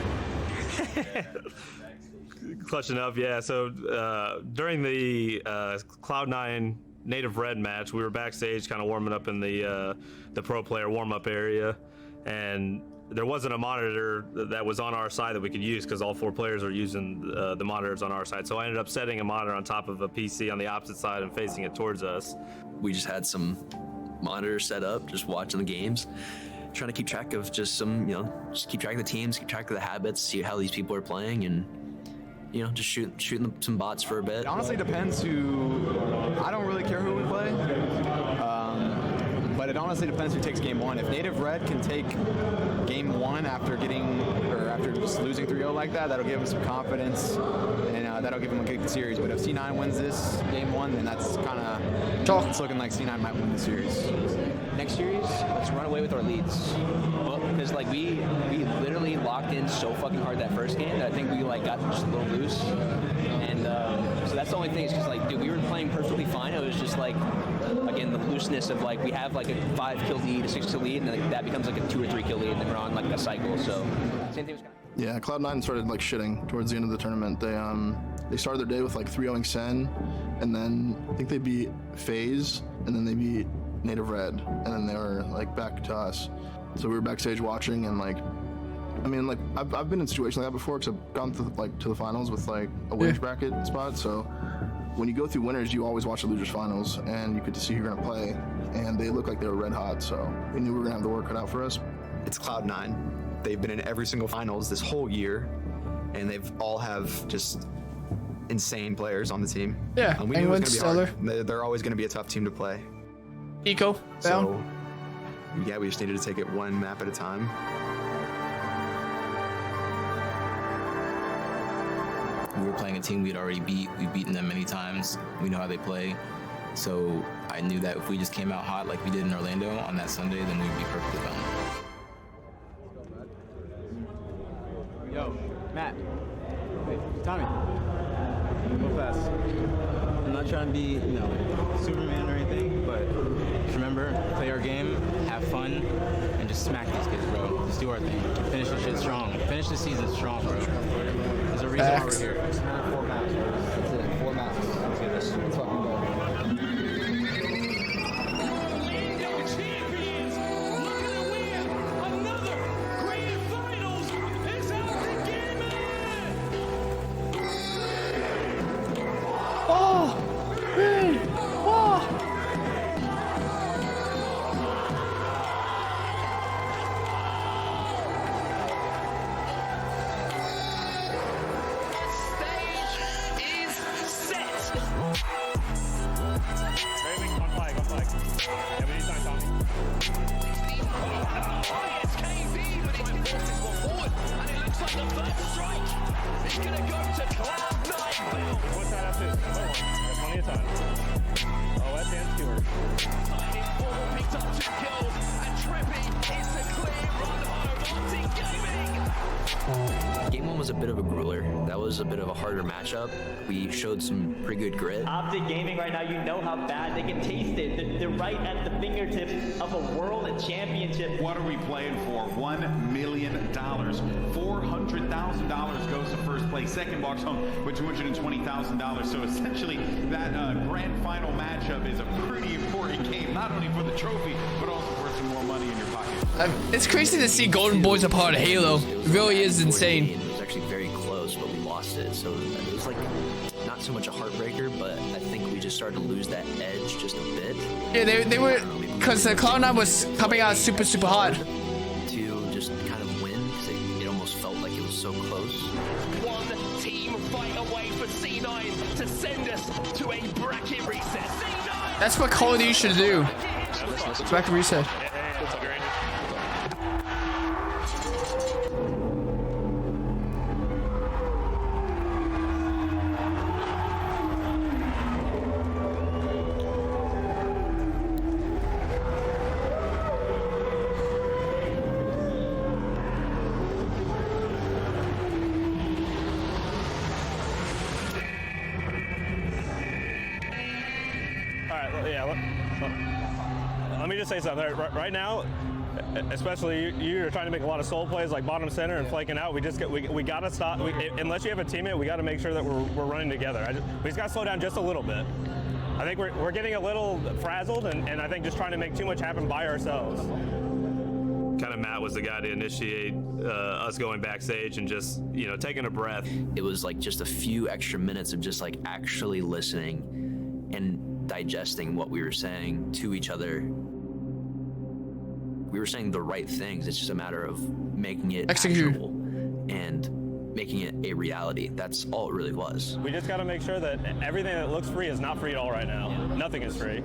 Clutch enough, yeah. So during the Cloud9 Native Red match, we were backstage kind of warming up in the pro player warm-up area. And there wasn't a monitor that was on our side that we could use because all 4 players are using the monitors on our side. So I ended up setting a monitor on top of a PC on the opposite side and facing it towards us. We just had some monitors set up, just watching the games, trying to keep track of just some, just keep track of the teams, keep track of the habits, see how these people are playing, and just shooting some bots for a bit. It honestly depends who. I don't really care who we play. But it honestly depends who takes game 1. If Native Red can take game 1 after after just losing 3-0 like that, that'll give them some confidence, and that'll give them a good series. But if C9 wins this game 1, then that's kind of it's looking like C9 might win the series. Next series, let's run away with our leads. Well, because like we literally locked in so fucking hard that first game that I think we like got just a little loose, and so that's the only thing is because like dude, we were playing perfectly fine. It was just like again the looseness of like we have like a 5-kill lead, a 6-kill lead, and then like, that becomes like a 2 or 3 kill lead, and then we're on like a cycle. So same thing was. Yeah, Cloud9 started like shitting towards the end of the tournament. They started their day with like 3-0ing Sen, and then I think they beat FaZe, and then they beat Native Red, and then they were like back to us. So we were backstage watching, and like, I mean, like I've been in situations like that before because I've gone to the finals with like a wage bracket spot. So when you go through winners, you always watch the losers finals, and you get to see who you're gonna play. And they look like they were red hot, so we knew we were gonna have the work cut out for us. It's Cloud9. They've been in every single finals this whole year, and they've all have just insane players on the team. Yeah, we knew it was gonna be hard. They're always gonna be a tough team to play. Eco, so yeah, we just needed to take it one map at a time. We were playing a team we'd already beat. We've beaten them many times. We know how they play. So I knew that if we just came out hot like we did in Orlando on that Sunday, then we'd be perfectly fine. Yo, Matt. Wait, Tommy. Go fast. I'm not trying to be, Superman or anything, but just remember, play our game, have fun, and just smack these kids, bro. Just do our thing. Finish this shit strong. Finish the season strong, bro. There's a reason why we're here. 4 maps, bro. That's it. 4 maps. Let's get this. Let's fucking go. Game 1 was a bit of a grueler. That was a bit of a harder matchup. We showed some pretty good grit. Optic Gaming right now, you know how bad they can taste it. They're right at the fingertips of a world championship. What are we playing for? $1 million. $400,000 goes to first place. Second walks home with $220,000. So essentially, that grand final matchup is a pretty important game, not only for the trophy, but also for some more money in your pocket. It's crazy to see Golden Boys a part of Halo. It really is insane. It was actually very close, but we lost it. So it was like not so much a heartbreaker, but I think we just started to lose that edge just a bit. Yeah, they were, because the Cloud9 was coming out super hot. To just kind of win, because it almost felt like it was so close. One team fight away for C9 to send us to a bracket reset. C9! That's what Call of Duty should do. Bracket reset. Let me just say something. Right now, especially you're trying to make a lot of soul plays like bottom center and flanking out. We gotta stop. Unless you have a teammate, we gotta make sure that we're running together. We just gotta slow down just a little bit. I think we're getting a little frazzled, and I think just trying to make too much happen by ourselves. Kind of Matt was the guy to initiate us going backstage and just taking a breath. It was like just a few extra minutes of just like actually listening and digesting what we were saying to each other. We were saying the right things. It's just a matter of making it actual and making it a reality. That's all it really was. We just got to make sure that everything that looks free is not free at all right now. Nothing is free.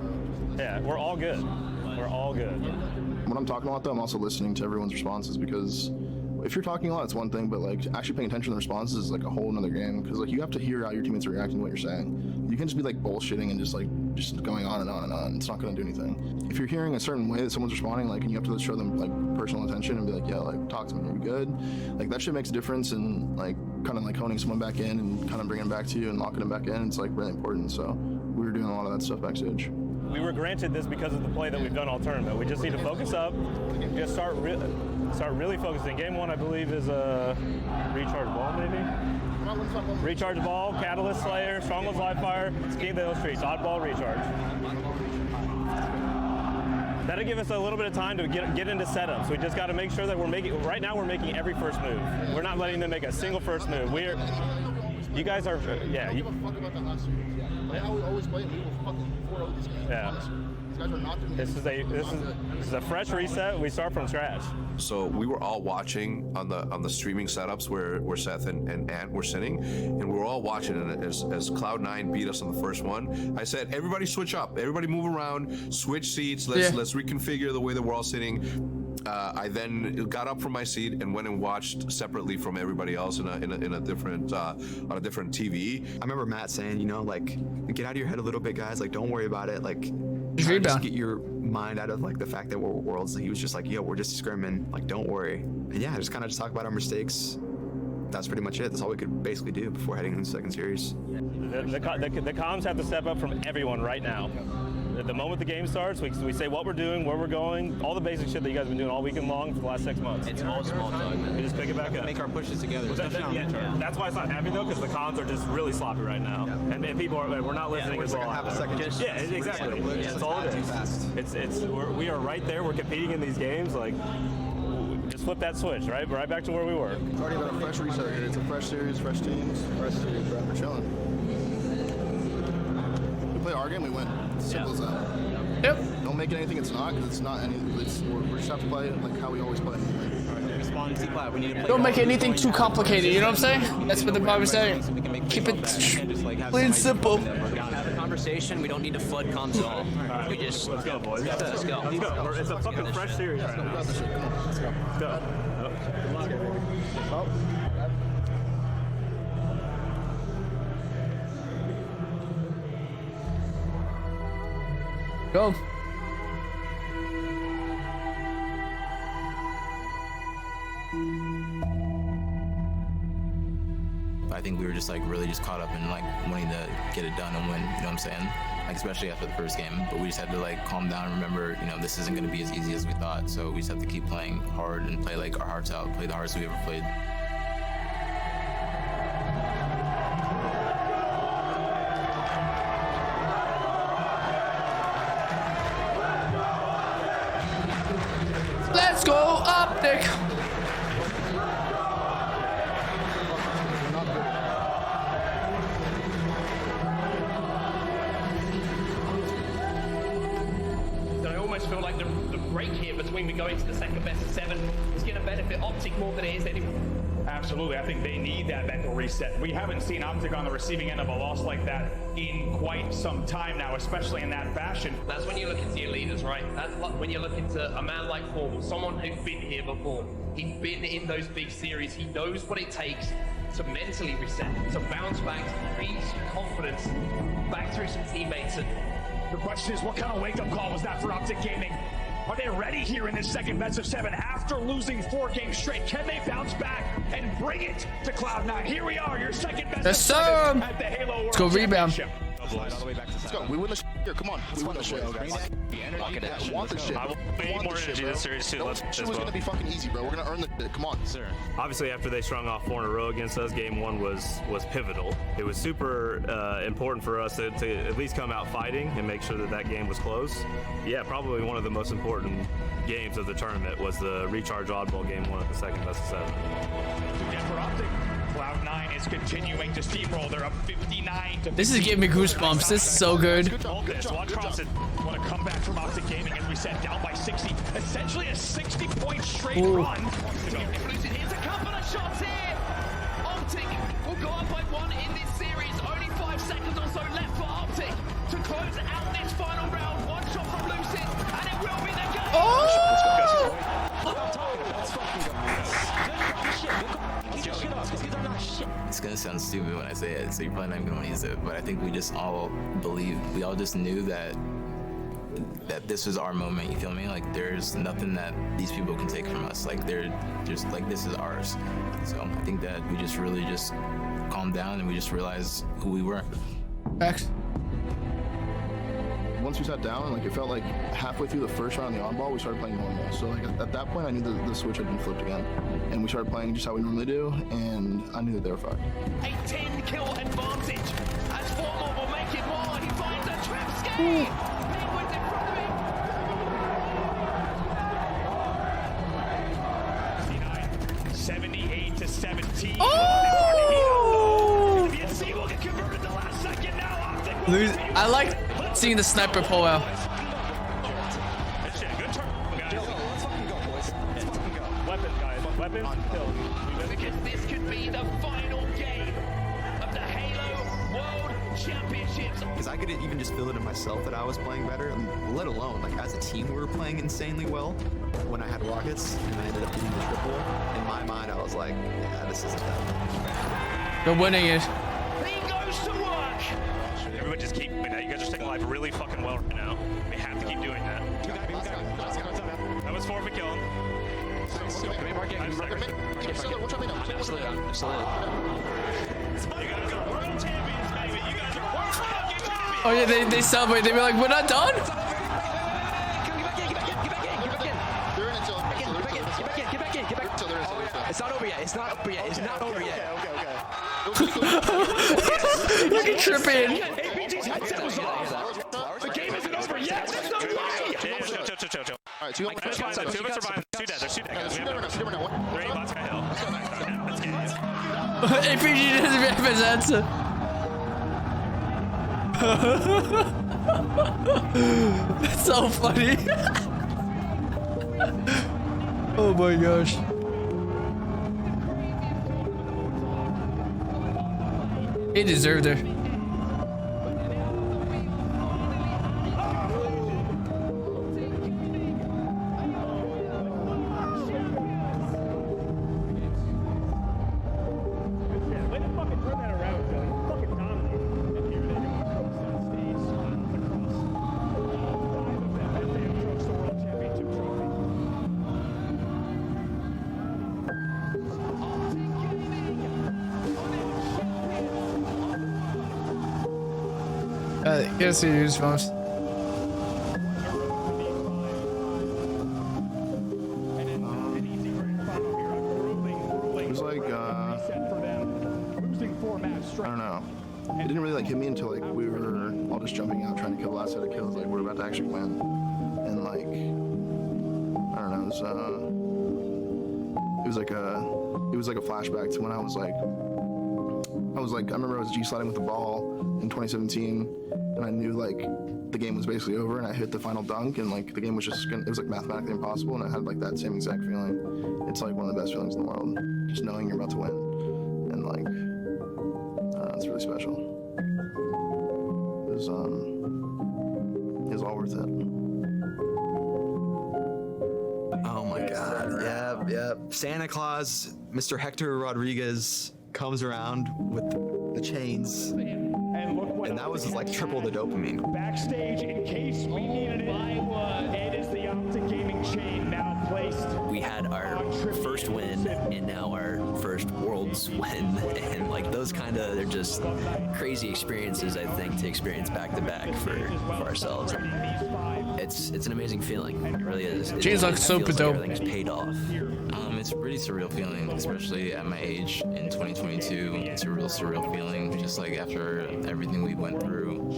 Yeah, we're all good. We're all good. When I'm talking about that, I'm also listening to everyone's responses because if you're talking a lot, it's one thing, but like actually paying attention to the responses is like a whole another game, because like you have to hear how your teammates are reacting to what you're saying. You can just be like bullshitting and just going on and on and on. It's not going to do anything. If you're hearing a certain way that someone's responding, like, and you have to show them like personal attention and be like, yeah, like talk to me, are we good? Like that shit makes a difference in like kind of like honing someone back in and kind of bringing them back to you and locking them back in. It's like really important. So we were doing a lot of that stuff backstage. We were granted this because of the play that we've done all tournament. We just need to focus up, just start really focusing. Game one, I believe, is a recharge ball, maybe? Recharge ball, Catalyst Slayer, Stronghold's Live Fire, Scheme the Illustrates, oddball recharge. That'll give us a little bit of time to get into setups. We just got to make sure that right now we're making every first move. We're not letting them make a single first move. You guys are, yeah. We don't fuck about that last year. Like how we always play, we will fucking 4-0 these games. Yeah. These guys are not doing this is a fresh reset. We start from scratch. So we were all watching on the streaming setups where Seth and Ant were sitting, and we were all watching. And as Cloud9 beat us on the first one, I said, everybody switch up, everybody move around, switch seats. Let's reconfigure the way that we're all sitting. I then got up from my seat and went and watched separately from everybody else in a different on a different TV. I remember Matt saying, you know, like, get out of your head a little bit, guys. Like, don't worry about it. Like, just get your mind out of like the fact that we're worlds. He was just like, yo, we're just scrimming. Like, don't worry. And yeah, just kind of talk about our mistakes. That's pretty much it. That's all we could basically do before heading into the second series. The comms have to step up from everyone right now. The moment the game starts, we say what we're doing, where we're going, all the basic shit that you guys have been doing all weekend long for the last 6 months. It's all small talk, man. We just pick it back up. Make our pushes together. That's why it's not happening though, because the comms are just really sloppy right now, and people we're not listening as well. Yeah, exactly. That's all it is. We are right there. We're competing in these games. Like, just flip that switch, right back to where we were. It's already about a fresh reset here. It's a fresh series, fresh teams, fresh series. We're chilling. We play our game, we win. It's simple as that. Yep. Don't make it anything it's not, because it's not any. We just have to play it like how we always play. Don't make anything too complicated, you know what I'm saying? That's what the Bible is saying. Keep it plain and simple. Have a conversation. We don't need to flood comms at all. We just let's go, boys. Let's go. It's a fucking fresh series right now. Let's go. Go. I think we were just like really just caught up in like wanting to get it done and win, you know what I'm saying? Like especially after the first game, but we just had to like calm down and remember, you know, this isn't going to be as easy as we thought. So we just have to keep playing hard and play like our hearts out, play the hardest we ever played. Let's go, Optic! I almost feel like the break here between we going to the second best of 7 is going to benefit Optic more than it is anyone. Absolutely. I think they need that mental reset. We haven't seen Optic on the receiving end of a loss like that in quite some time now, especially in that fashion. That's when you look into your leaders, right? That's when you look into a man like Formal, someone who's been here before. He's been in those big series. He knows what it takes to mentally reset, to bounce back, to breathe some confidence back through some teammates. And the question is, what kind of wake-up call was that for Optic Gaming? Are they ready here in this second best of 7 after losing 4 games straight? Can they bounce back and bring it to Cloud9? Here we are, your second best of 7 at the Halo World Let's go rebound. Let's go. We win the shit here. Come on. We win the shit. I want the shit. I need more energy this series too. Let's shit was gonna be fucking easy, bro. We're gonna earn the shit. Come on, sir. Obviously, after they strung off 4 in a row against us, game 1 was pivotal. It was super important for us to at least come out fighting and make sure that game was close. Yeah, probably one of the most important games of the tournament was the recharge oddball game 1 at the second best of 7. Again for Optic. Cloud9 is continuing to steamroll. They're up 59 to. This is giving me goosebumps. This is so good. Watch Crossett. What a comeback from Optic Gaming, as we said, down by 60. Essentially a 60-point straight run. Here's a couple of shots here. Optic will go up by 1 in this series. Only 5 seconds or so left for Optic to close out this final round. 1 shot from Lucid, and it will be the game. Oh! Let's fucking go. It's gonna sound stupid when I say it, so you're probably not gonna use it, but I think we just all just knew that this was our moment, you feel me? Like there's nothing that these people can take from us. Like they're just like, this is ours. So I think that we just really just calmed down and we just realized who we were. X. Once we sat down, like it felt like halfway through the first round on the on-ball, we started playing normal. So like at that point, I knew the switch had been flipped again, and we started playing just how we normally do, and I knew that they were fucked. A 10-kill advantage as Formal will make it more. He finds a trap ski. Penguin's in front of him. 78 to 17. Oh! You see, will get converted the last second now. I like seeing the sniper pull out. Good turn, guys. Let's fucking go, boys. Let's fucking go. Weapons, guys. Weapons. Because this could be the final game of the Halo World Championships. Because I could even just feel it in myself that I was playing better, let alone like as a team we were playing insanely well. When I had rockets and I ended up getting the triple, in my mind I was like, yeah, this isn't that.'re winning it. He goes to work. Everybody just keep doing that. You guys are taking life really fucking well right now. We have to keep doing that. That was 4 for killing. Oh yeah, they celebrate. They be like, we're not done? Get back in. It's not over yet. It's not over yet. Look at Trippin'. APG's headset was off. The game isn't over yet. There's no way. Chill. Alright, two of us are Two of us are fine. Two dead. There's two dead. Guys. We have numbers. They're 8 bots by hill. Let's get it. APG doesn't have his answer. That's so funny. Oh my gosh. He deserved it. Guess you use phones. It was like, I don't know. It didn't really like hit me until like we were all just jumping out trying to kill the last set of kills. Like we're about to actually win, and like I don't know. It was like a flashback to when I remember I was G-sliding with the ball in 2017, and I knew like the game was basically over, and I hit the final dunk, and like the game was just it was like mathematically impossible, and I had like that same exact feeling. It's like one of the best feelings in the world, just knowing you're about to win, and like I don't know, it's really special. It was all worth it. Oh my God! Yep. Santa Claus, Mr. Hector Rodriguez comes around with the chains. And that was like triple the dopamine. Backstage, in case we needed it, it is the Optic Gaming chain now placed. We had our first win and now our first Worlds win, and like those they're just crazy experiences, I think, to experience back to back for ourselves. It's an amazing feeling. It really is. Chains look super dope. Everything's paid off. It's a pretty surreal feeling, especially at my age in 2022. It's a real surreal feeling, just like after everything we went through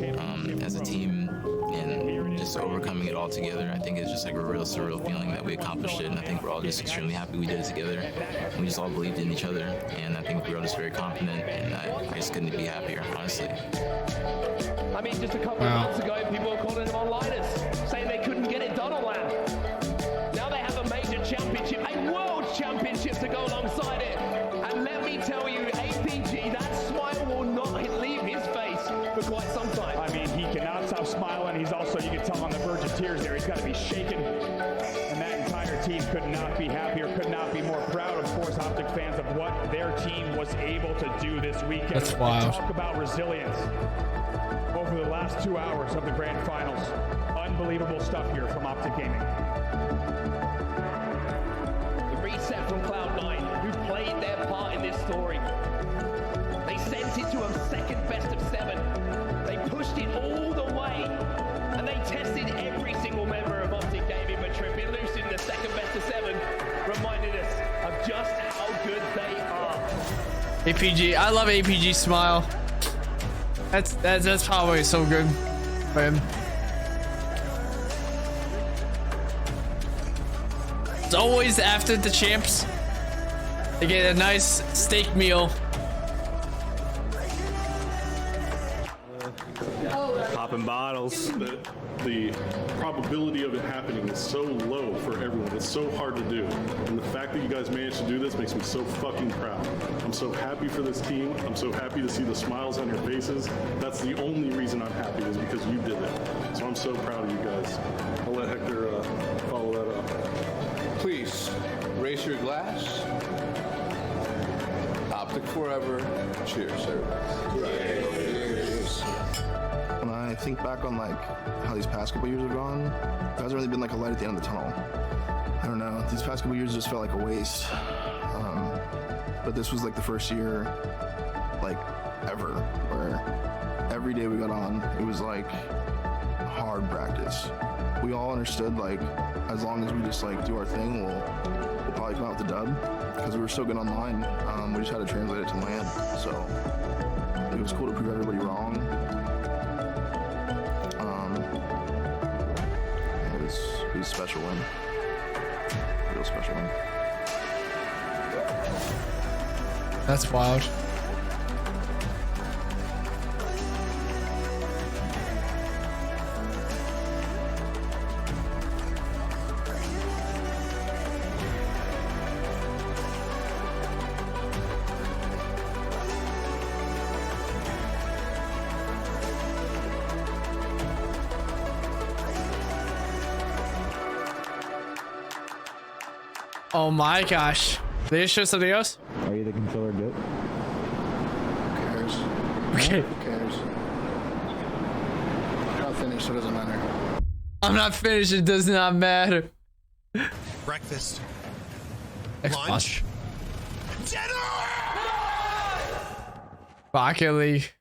as a team and just overcoming it all together. I think it's just like a real surreal feeling that we accomplished it, and I think we're all just extremely happy we did it together. We just all believed in each other, and I think we were all just very confident, and I just couldn't be happier, honestly. I mean, just a couple of months ago, people were calling them onliners, saying they couldn't get it done on land. Now they have a major championship, a world championship to go alongside it. And let me tell you, APG, that smile will not leave his face for quite some time. I mean, he cannot stop smiling. He's also, you can tell on the verge of tears there. He's got to be shaken. And that entire team could not be happier, could not be more proud. Of course, Optic fans of what their team was able to do this weekend. That's wild. Talk about resilience over the last 2 hours of the grand finals. Unbelievable stuff here from Optic Gaming. The reset from Cloud9, who played their part in this story. They sent it to a second best of 7. They pushed it all the way, and they tested every single member of Optic Gaming, but tripping loose in the second best of 7 reminded us of just how good they are. APG, I love APG smile. That's probably so good for him. It's always after the champs, they get a nice steak meal. Popping bottles. The probability of it happening is so low for everyone. It's so hard to do. And the fact that you guys managed to do this makes me so fucking proud. I'm so happy for this team. I'm so happy to see the smiles on your faces. That's the only reason I'm happy is because you did it. So I'm so proud of you guys. I'll let Hector follow that up. Please raise your glass. Optic forever. Cheers, everybody. Cheers. When I think back on like how these past couple years have gone, there hasn't really been like a light at the end of the tunnel. I don't know. These past couple years just felt like a waste. But this was like the first year, like ever, where every day we got on, it was like hard practice. We all understood like as long as we just like do our thing, we'll probably come out with the dub because we were so good online. We just had to translate it to land. So it was cool to prove everybody wrong. It was a special win. Real special win. That's wild. Oh my gosh. Did they show something else? Are you the controller goat? Who cares? Okay. Who cares? I'm not finished, so it doesn't matter. I'm not finished, it does not matter. Breakfast. Lunch. Rocket League.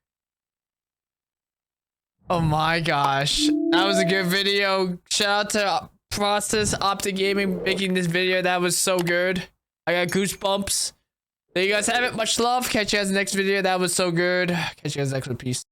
Oh my gosh. That was a good video. Shout out to Process Optic Gaming making this video. That was so good. I got goosebumps. There you guys have it. Much love. Catch you guys in the next video. That was so good. Catch you guys next one. Peace.